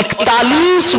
41